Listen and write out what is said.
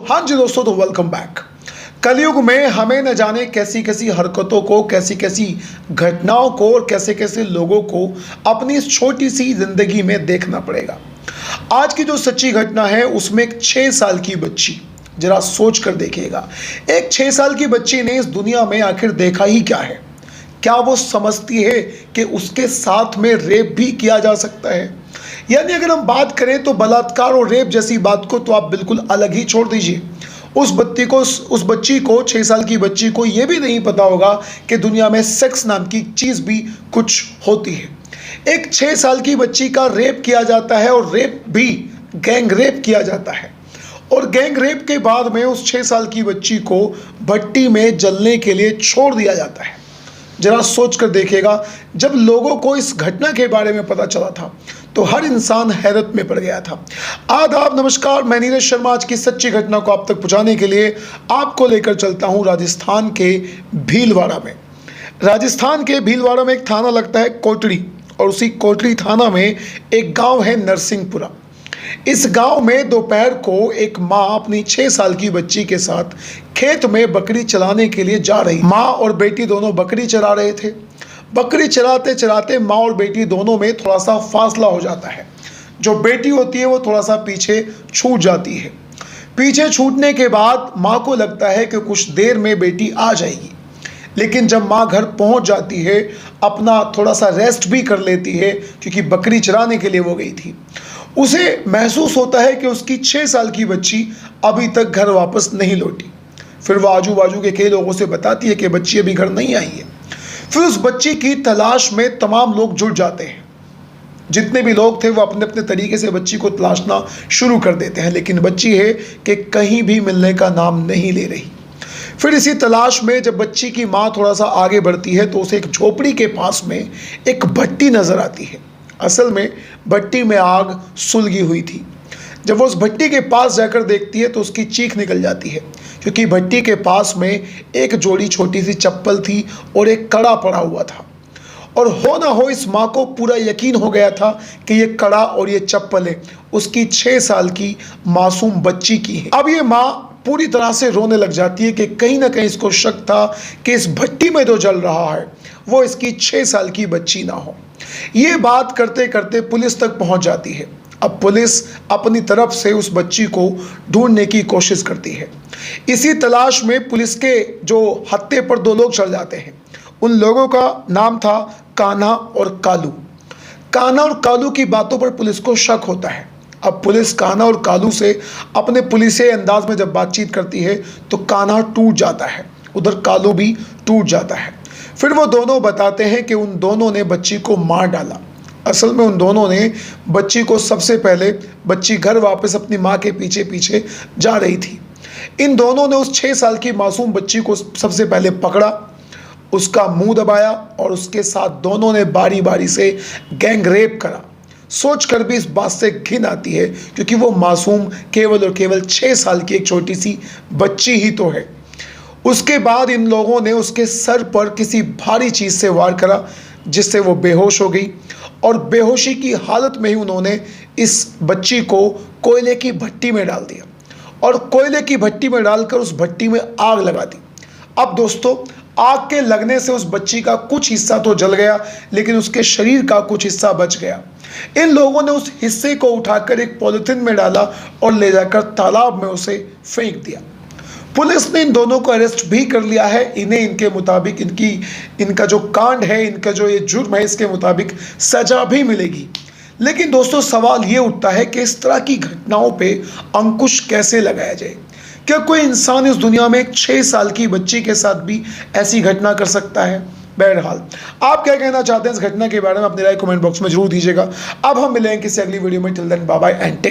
हाँ जी दोस्तों, तो वेलकम बैक। कलयुग में हमें न जाने कैसी कैसी हरकतों को, कैसी कैसी घटनाओं को और कैसे कैसे लोगों को अपनी इस छोटी सी जिंदगी में देखना पड़ेगा। आज की जो सच्ची घटना है उसमें एक 6 साल की बच्ची, जरा सोच कर देखिएगा, एक 6 साल की बच्ची ने इस दुनिया में आखिर देखा ही क्या है। क्या वो समझती है कि उसके साथ में रेप भी किया जा सकता है? यानी अगर हम बात करें तो बलात्कार और रेप जैसी बात को तो आप बिल्कुल अलग ही छोड़ दीजिए। उस बच्ची को 6 साल की बच्ची को ये भी नहीं पता होगा कि दुनिया में सेक्स नाम की चीज़ भी कुछ होती है। एक 6 साल की बच्ची का रेप किया जाता है और रेप भी गैंग रेप किया जाता है। और गैंग रेप के बाद में उस 6 साल की बच्ची को भट्टी में जलने के लिए छोड़ दिया जाता है। जरा सोच कर देखिएगा, जब लोगों को इस घटना के बारे में पता चला था तो हर इंसान हैरत में पड़ गया था। आदाब, नमस्कार, मैं नीरज शर्मा आज की सच्ची घटना को आप तक पहुंचाने के लिए आपको लेकर चलता हूं राजस्थान के भीलवाड़ा में। राजस्थान के भीलवाड़ा में एक थाना लगता है कोटड़ी, और उसी कोटड़ी थाना में एक गांव है नरसिंहपुरा। इस गांव में दोपहर को एक माँ अपनी 6 साल की बच्ची के साथ खेत में बकरी चराने के लिए जा रही। माँ और बेटी दोनों बकरी चरा रहे थे। बकरी चराते चराते माँ और बेटी दोनों में थोड़ा सा फासला हो जाता है। जो बेटी होती है वो थोड़ा सा पीछे छूट जाती है। पीछे छूटने के बाद माँ को लगता है कि कुछ देर में बेटी आ जाएगी, लेकिन जब माँ घर पहुँच जाती है, अपना थोड़ा सा रेस्ट भी कर लेती है क्योंकि बकरी चराने के लिए वो गई थी, उसे महसूस होता है कि उसकी 6 साल की बच्ची अभी तक घर वापस नहीं लौटी। फिर वो आजू बाजू के कई लोगों से बताती है कि बच्ची अभी घर नहीं आई है। फिर उस बच्ची की तलाश में तमाम लोग जुट जाते हैं। जितने भी लोग थे वो अपने अपने तरीके से बच्ची को तलाशना शुरू कर देते हैं, लेकिन बच्ची है कि कहीं भी मिलने का नाम नहीं ले रही। फिर इसी तलाश में जब बच्ची की माँ थोड़ा सा आगे बढ़ती है तो उसे एक झोपड़ी के पास में एक भट्टी नजर आती है। असल में भट्टी में आग सुलगी हुई थी। जब वो उस भट्टी के पास जाकर देखती है तो उसकी चीख निकल जाती है, क्योंकि भट्टी के पास में एक जोड़ी छोटी सी चप्पल थी और एक कड़ा पड़ा हुआ था। और हो ना हो इस माँ को पूरा यकीन हो गया था कि ये कड़ा और ये चप्पलें उसकी 6 साल की मासूम बच्ची की है। अब ये माँ पूरी तरह से रोने लग जाती है कि कहीं ना कहीं इसको शक था कि इस भट्टी में जो जल रहा है वो इसकी 6 साल की बच्ची ना हो। ये बात करते करते पुलिस तक पहुंच जाती है। अब पुलिस अपनी तरफ से उस बच्ची को ढूंढने की कोशिश करती है। इसी तलाश में पुलिस के जो हत्थे पर 2 लोग चढ़ जाते हैं। उन लोगों का नाम था कान्हा और कालू। कान्हा और कालू की बातों पर पुलिस को शक होता है। अब पुलिस कान्हा और कालू से अपने पुलिसिया अंदाज में जब बातचीत करती है तो कान्हा टूट जाता है, उधर कालू भी टूट जाता है। फिर वो दोनों बताते हैं कि उन दोनों ने बच्ची को मार डाला। असल में उन दोनों ने बच्ची को, सबसे पहले बच्ची घर वापस अपनी माँ के पीछे पीछे जा रही थी, इन दोनों ने उस 6 साल की मासूम बच्ची को सबसे पहले पकड़ा, उसका मुंह दबाया और उसके साथ दोनों ने बारी बारी से गैंग रेप करा। सोचकर भी इस बात से घिन आती है, क्योंकि वो मासूम केवल और केवल 6 साल की एक छोटी सी बच्ची ही तो है। उसके बाद इन लोगों ने उसके सर पर किसी भारी चीज़ से वार करा, जिससे वो बेहोश हो गई। और बेहोशी की हालत में ही उन्होंने इस बच्ची को कोयले की भट्टी में डाल दिया और कोयले की भट्टी में डालकर उस भट्टी में आग लगा दी। अब दोस्तों, आग के लगने से उस बच्ची का कुछ हिस्सा तो जल गया, लेकिन उसके शरीर का कुछ हिस्सा बच गया। इन लोगों ने उस हिस्से को उठाकर एक पॉलिथीन में डाला और ले जाकर तालाब में उसे फेंक दिया। पुलिस ने इन दोनों को अरेस्ट भी कर लिया है। इन्हें इनके मुताबिक इनका जो कांड है, इनका जो ये जुर्म है, इसके मुताबिक सजा भी मिलेगी। लेकिन दोस्तों, सवाल ये उठता है कि इस तरह की घटनाओं पे अंकुश कैसे लगाया जाए? क्या कोई इंसान इस दुनिया में एक 6 साल की बच्ची के साथ भी ऐसी घटना कर सकता है? बहरहाल, आप क्या कहना चाहते हैं इस घटना के बारे में? अपनी राय कमेंट बॉक्स में जरूर दीजिएगा। अब हम मिलेंगे किसी अगली वीडियो में। Till then, bye bye and take